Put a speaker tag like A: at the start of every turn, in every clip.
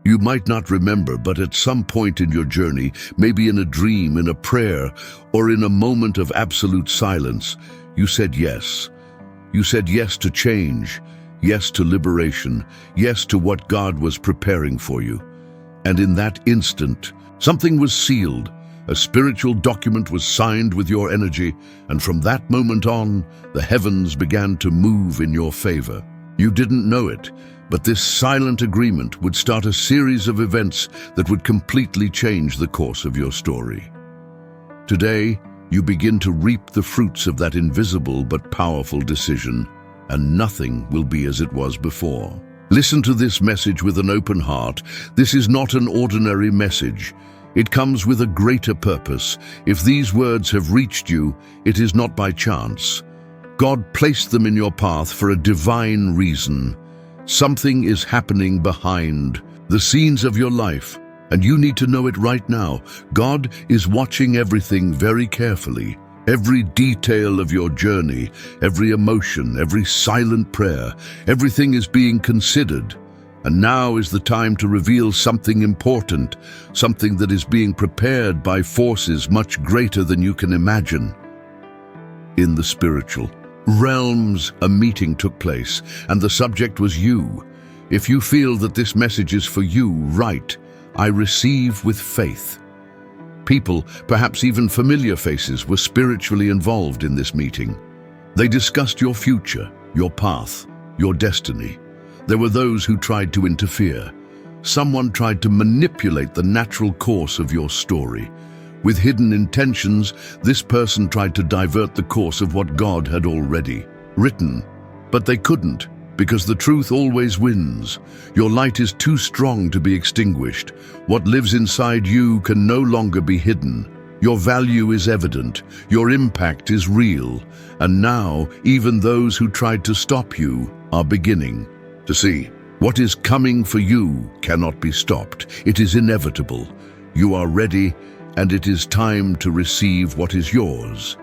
A: You might not remember, but at some point in your journey, maybe in a dream, in a prayer, or in a moment of absolute silence, you said yes. You said yes to change, yes to liberation, yes to what God was preparing for you. And in that instant, something was sealed. A spiritual document was signed with your energy, and from that moment on, the heavens began to move in your favor. You didn't know it, but this silent agreement would start a series of events that would completely change the course of your story. Today, you begin to reap the fruits of that invisible but powerful decision, and nothing will be as it was before. Listen to this message with an open heart. This is not an ordinary message. It comes with a greater purpose. If these words have reached you, it is not by chance. God placed them in your path for a divine reason. Something is happening behind the scenes of your life, and you need to know it right now. God is watching everything very carefully. Every detail of your journey, every emotion, every silent prayer, everything is being considered. And now is the time to reveal something important, something that is being prepared by forces much greater than you can imagine. In the spiritual realms, a meeting took place, and the subject was you. If you feel that this message is for you, write, "I receive with faith." People, perhaps even familiar faces, were spiritually involved in this meeting. They discussed your future, your path, your destiny. There were those who tried to interfere. Someone tried to manipulate the natural course of your story. With hidden intentions, this person tried to divert the course of what God had already written. But they couldn't, because the truth always wins. Your light is too strong to be extinguished. What lives inside you can no longer be hidden. Your value is evident. Your impact is real. And now, even those who tried to stop you are beginning to see. What is coming for you cannot be stopped. It is inevitable. You are ready, and it is time to receive what is yours.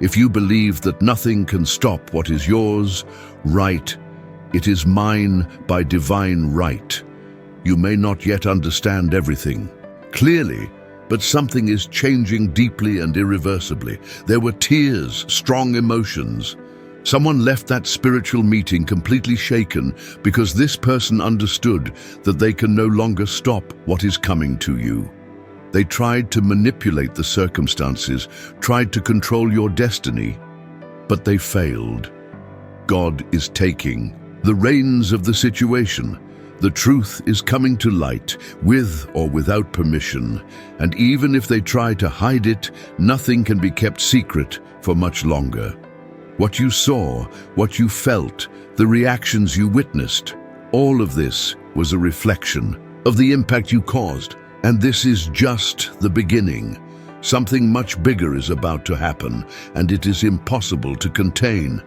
A: If you believe that nothing can stop what is yours, write, "It is mine by divine right." You may not yet understand everything clearly, but something is changing deeply and irreversibly. There were tears, strong emotions. Someone left that spiritual meeting completely shaken because this person understood that they can no longer stop what is coming to you. They tried to manipulate the circumstances, tried to control your destiny, but they failed. God is taking the reins of the situation. The truth is coming to light, with or without permission, and even if they try to hide it, nothing can be kept secret for much longer. What you saw, what you felt, the reactions you witnessed, all of this was a reflection of the impact you caused. And this is just the beginning. Something much bigger is about to happen, and it is impossible to contain.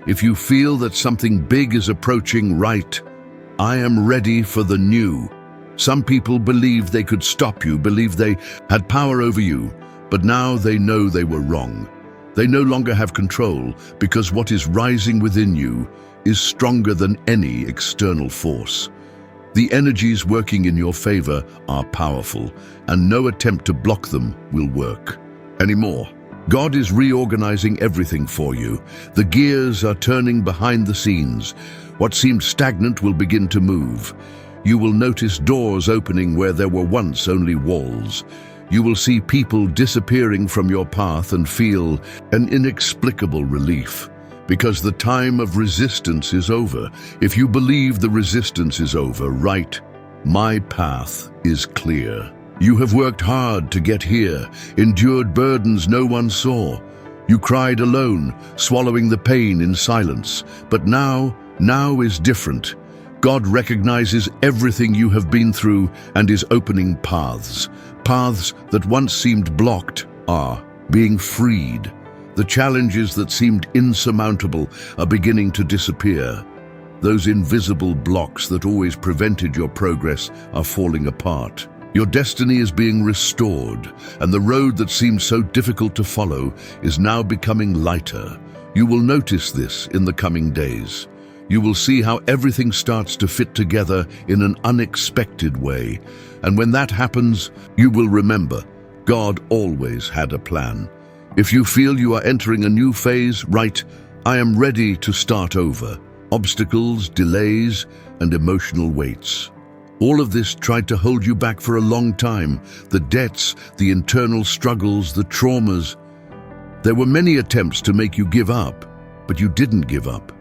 A: If you feel that something big is approaching, write, "I am ready for the new." Some people believed they could stop you, believed they had power over you, but now they know they were wrong. They no longer have control because what is rising within you is stronger than any external force. The energies working in your favor are powerful, and no attempt to block them will work anymore. God is reorganizing everything for you. The gears are turning behind the scenes. What seemed stagnant will begin to move. You will notice doors opening where there were once only walls. You will see people disappearing from your path and feel an inexplicable relief. Because the time of resistance is over. If you believe the resistance is over, write, "My path is clear." You have worked hard to get here, endured burdens no one saw. You cried alone, swallowing the pain in silence. But now is different. God recognizes everything you have been through and is opening paths. Paths that once seemed blocked are being freed. The challenges that seemed insurmountable are beginning to disappear. Those invisible blocks that always prevented your progress are falling apart. Your destiny is being restored, and the road that seemed so difficult to follow is now becoming lighter. You will notice this in the coming days. You will see how everything starts to fit together in an unexpected way. And when that happens, you will remember, God always had a plan. If you feel you are entering a new phase, write, I am ready to start over. Obstacles, delays, and emotional weights. All of this tried to hold you back for a long time. The debts, the internal struggles, the traumas. There were many attempts to make you give up, but you didn't give up.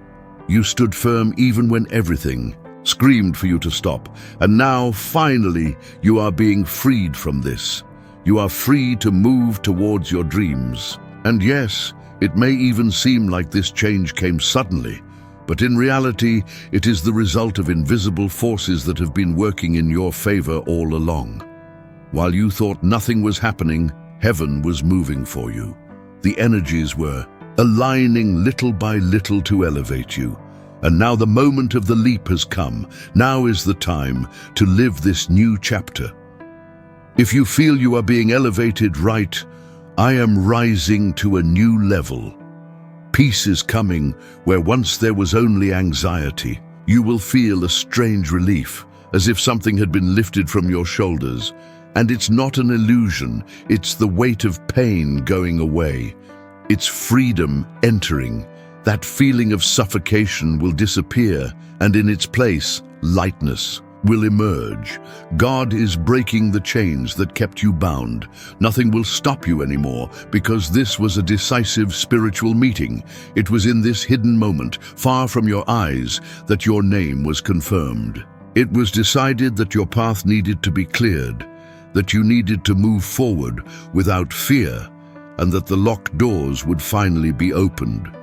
A: You stood firm even when everything screamed for you to stop. And now, finally, you are being freed from this. You are free to move towards your dreams. And yes, it may even seem like this change came suddenly, but in reality, it is the result of invisible forces that have been working in your favor all along. While you thought nothing was happening, heaven was moving for you. The energies were aligning little by little to elevate you. And now the moment of the leap has come. Now is the time to live this new chapter. If you feel you are being elevated, write, I am rising to a new level. Peace is coming where once there was only anxiety. You will feel a strange relief, as if something had been lifted from your shoulders. And it's not an illusion, it's the weight of pain going away. It's freedom entering. That feeling of suffocation will disappear, and in its place, lightness will emerge. God is breaking the chains that kept you bound. Nothing will stop you anymore, because this was a decisive spiritual meeting. It was in this hidden moment, far from your eyes, that your name was confirmed. It was decided that your path needed to be cleared, that you needed to move forward without fear, and that the locked doors would finally be opened.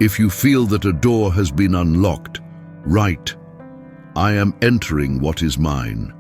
A: If you feel that a door has been unlocked, write, I am entering what is mine.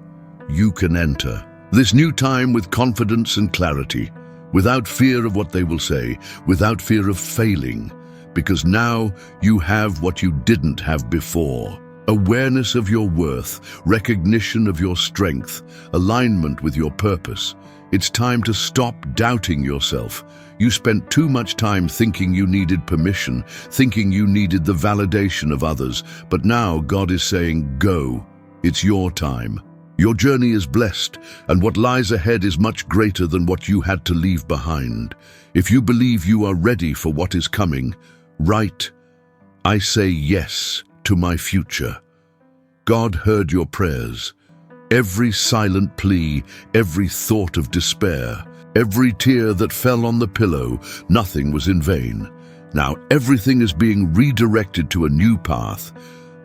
A: You can enter this new time with confidence and clarity, without fear of what they will say, without fear of failing, because now you have what you didn't have before. Awareness of your worth, recognition of your strength, alignment with your purpose. It's time to stop doubting yourself. You spent too much time thinking you needed permission, thinking you needed the validation of others, but now God is saying, go. It's your time. Your journey is blessed, and what lies ahead is much greater than what you had to leave behind. If you believe you are ready for what is coming, write, I say yes to my future. God heard your prayers. Every silent plea, every thought of despair, every tear that fell on the pillow, nothing was in vain. Now everything is being redirected to a new path.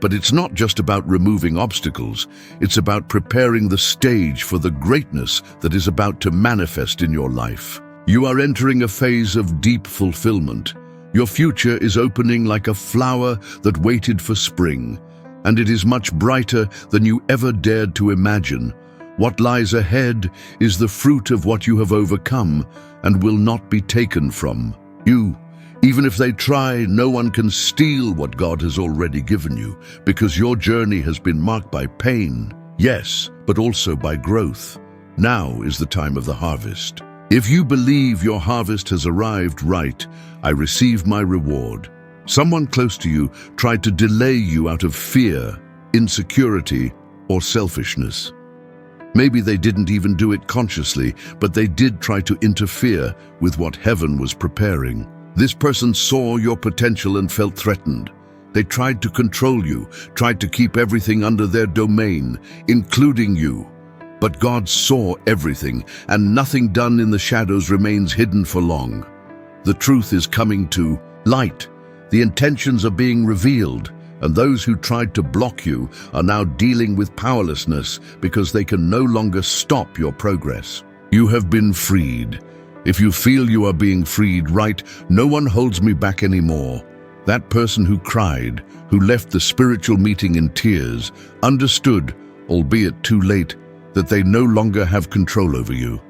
A: But it's not just about removing obstacles, it's about preparing the stage for the greatness that is about to manifest in your life. You are entering a phase of deep fulfillment. Your future is opening like a flower that waited for spring, and it is much brighter than you ever dared to imagine. What lies ahead is the fruit of what you have overcome and will not be taken from you. Even if they try, no one can steal what God has already given you, because your journey has been marked by pain, yes, but also by growth. Now is the time of the harvest. If you believe your harvest has arrived, write, I receive my reward. Someone close to you tried to delay you out of fear, insecurity, or selfishness. Maybe they didn't even do it consciously, but they did try to interfere with what heaven was preparing. This person saw your potential and felt threatened. They tried to control you, tried to keep everything under their domain, including you. But God saw everything, and nothing done in the shadows remains hidden for long. The truth is coming to light. The intentions are being revealed, and those who tried to block you are now dealing with powerlessness because they can no longer stop your progress. You have been freed. If you feel you are being freed, write, no one holds me back anymore. That person who cried, who left the spiritual meeting in tears, understood, albeit too late, that they no longer have control over you.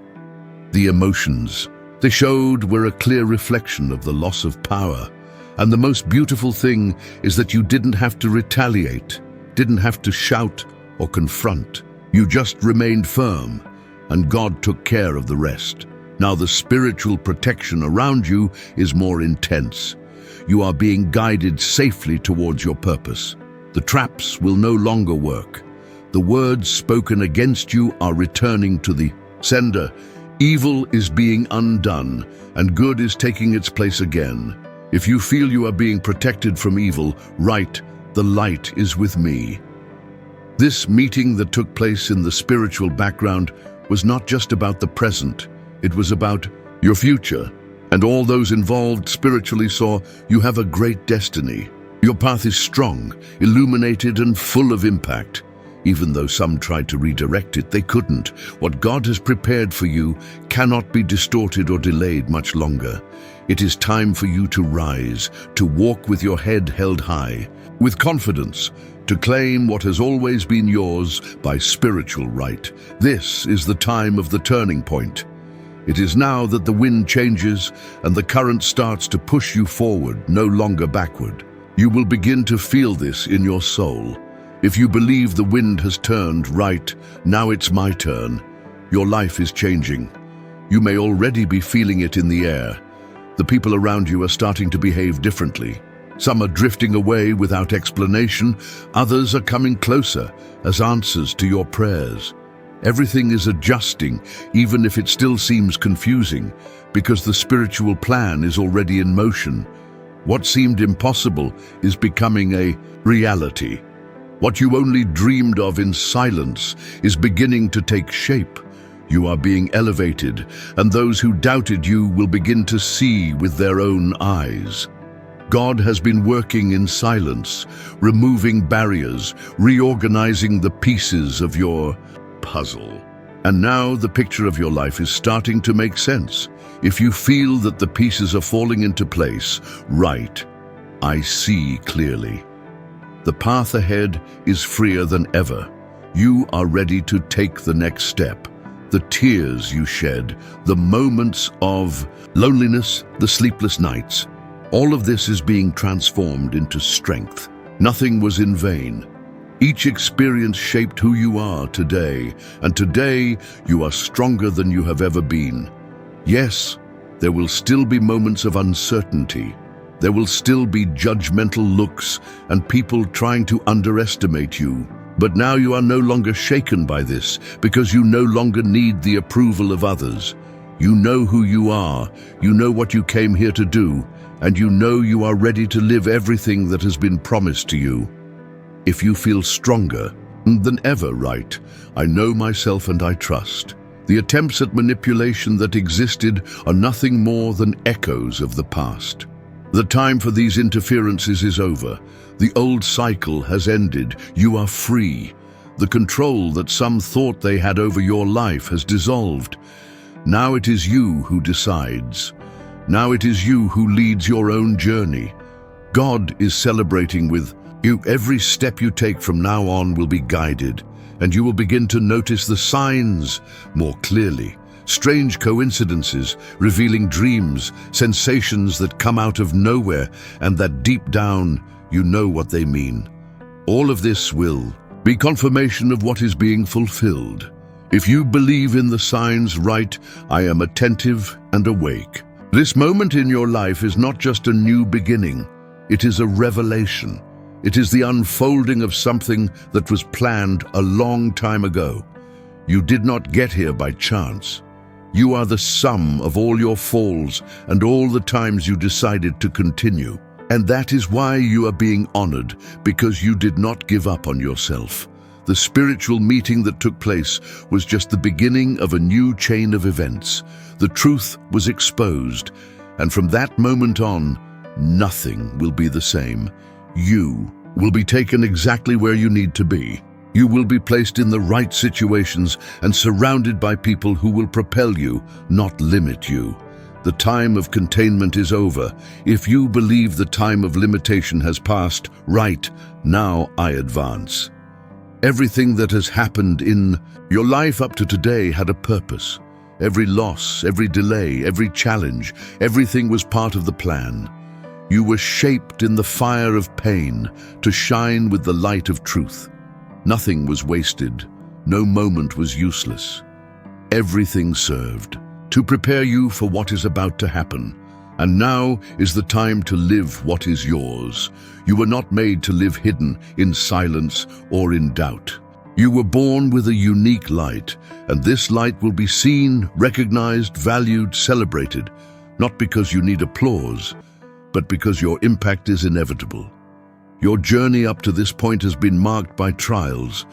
A: The emotions they showed were a clear reflection of the loss of power. And the most beautiful thing is that you didn't have to retaliate, didn't have to shout or confront. You just remained firm, and God took care of the rest. Now the spiritual protection around you is more intense. You are being guided safely towards your purpose. The traps will no longer work. The words spoken against you are returning to the sender. Evil is being undone, and good is taking its place again. If you feel you are being protected from evil, write, "The light is with me." This meeting that took place in the spiritual background was not just about the present, it was about your future. And all those involved spiritually saw you have a great destiny. Your path is strong, illuminated, and full of impact. Even though some tried to redirect it, they couldn't. What God has prepared for you cannot be distorted or delayed much longer. It is time for you to rise, to walk with your head held high, with confidence, to claim what has always been yours by spiritual right. This is the time of the turning point. It is now that the wind changes and the current starts to push you forward, no longer backward. You will begin to feel this in your soul. If you believe the wind has turned right, now it's my turn. Your life is changing. You may already be feeling it in the air. The people around you are starting to behave differently. Some are drifting away without explanation. Others are coming closer as answers to your prayers. Everything is adjusting, even if it still seems confusing, because the spiritual plan is already in motion. What seemed impossible is becoming a reality. What you only dreamed of in silence is beginning to take shape. You are being elevated, and those who doubted you will begin to see with their own eyes. God has been working in silence, removing barriers, reorganizing the pieces of your puzzle. And now the picture of your life is starting to make sense. If you feel that the pieces are falling into place, write, "I see clearly." The path ahead is freer than ever. You are ready to take the next step. The tears you shed, the moments of loneliness, the sleepless nights, all of this is being transformed into strength. Nothing was in vain. Each experience shaped who you are today, and today you are stronger than you have ever been. Yes, there will still be moments of uncertainty. There will still be judgmental looks and people trying to underestimate you. But now you are no longer shaken by this because you no longer need the approval of others. You know who you are, you know what you came here to do, and you know you are ready to live everything that has been promised to you. If you feel stronger than ever, write, "I know myself and I trust." The attempts at manipulation that existed are nothing more than echoes of the past. The time for these interferences is over. The old cycle has ended. You are free. The control that some thought they had over your life has dissolved. Now it is you who decides. Now it is you who leads your own journey. God is celebrating with you. Every step you take from now on will be guided, and you will begin to notice the signs more clearly. Strange coincidences, revealing dreams, sensations that come out of nowhere and that deep down you know what they mean. All of this will be confirmation of what is being fulfilled. If you believe in the signs, write, "I am attentive and awake." This moment in your life is not just a new beginning, it is a revelation. It is the unfolding of something that was planned a long time ago. You did not get here by chance. You are the sum of all your falls and all the times you decided to continue. And that is why you are being honored, because you did not give up on yourself. The spiritual meeting that took place was just the beginning of a new chain of events. The truth was exposed, and from that moment on, nothing will be the same. You will be taken exactly where you need to be. You will be placed in the right situations and surrounded by people who will propel you, not limit you. The time of containment is over. If you believe the time of limitation has passed, write, "Now I advance." Everything that has happened in your life up to today had a purpose. Every loss, every delay, every challenge, everything was part of the plan. You were shaped in the fire of pain to shine with the light of truth. Nothing was wasted. No moment was useless. Everything served to prepare you for what is about to happen. And now is the time to live what is yours. You were not made to live hidden, in silence, or in doubt. You were born with a unique light, and this light will be seen, recognized, valued, celebrated, not because you need applause, but because your impact is inevitable. Your journey up to this point has been marked by trials,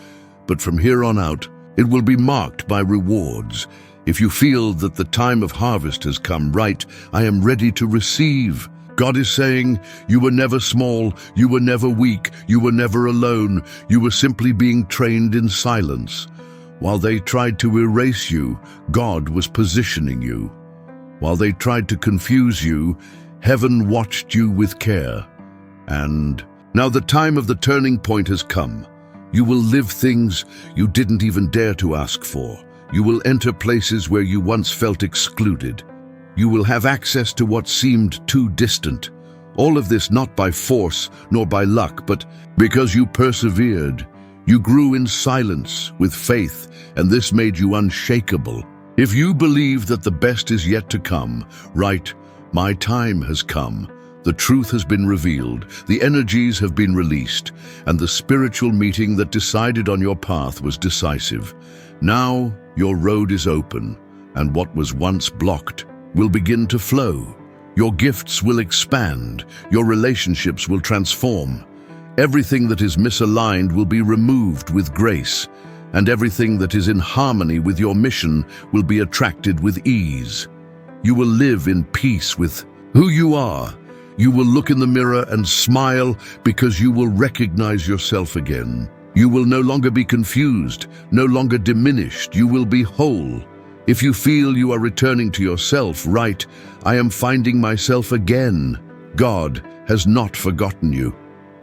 A: but from here on out, it will be marked by rewards. If you feel that the time of harvest has come, right, I am ready to receive. God is saying, you were never small, you were never weak, you were never alone, you were simply being trained in silence. While they tried to erase you, God was positioning you. While they tried to confuse you, heaven watched you with care. And now the time of the turning point has come. You will live things you didn't even dare to ask for. You will enter places where you once felt excluded. You will have access to what seemed too distant. All of this not by force nor by luck, but because you persevered. You grew in silence with faith, and this made you unshakable. If you believe that the best is yet to come, right, my time has come. The truth has been revealed, the energies have been released, and the spiritual meeting that decided on your path was decisive. Now your road is open, and what was once blocked will begin to flow. Your gifts will expand, your relationships will transform. Everything that is misaligned will be removed with grace, and everything that is in harmony with your mission will be attracted with ease. You will live in peace with who you are. You will look in the mirror and smile because you will recognize yourself again. You will no longer be confused, no longer diminished. You will be whole. If you feel you are returning to yourself, right, I am finding myself again. God has not forgotten you.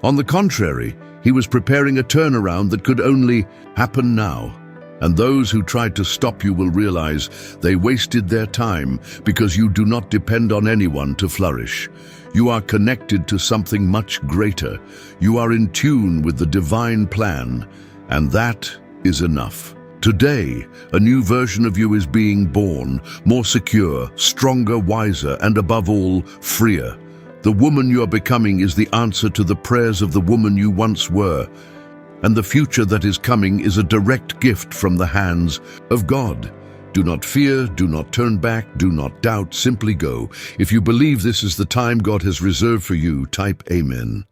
A: On the contrary, He was preparing a turnaround that could only happen now. And those who tried to stop you will realize they wasted their time because you do not depend on anyone to flourish. You are connected to something much greater. You are in tune with the divine plan, and that is enough. Today, a new version of you is being born, more secure, stronger, wiser, and above all, freer. The woman you are becoming is the answer to the prayers of the woman you once were. And the future that is coming is a direct gift from the hands of God. Do not fear, do not turn back, do not doubt, simply go. If you believe this is the time God has reserved for you, type Amen.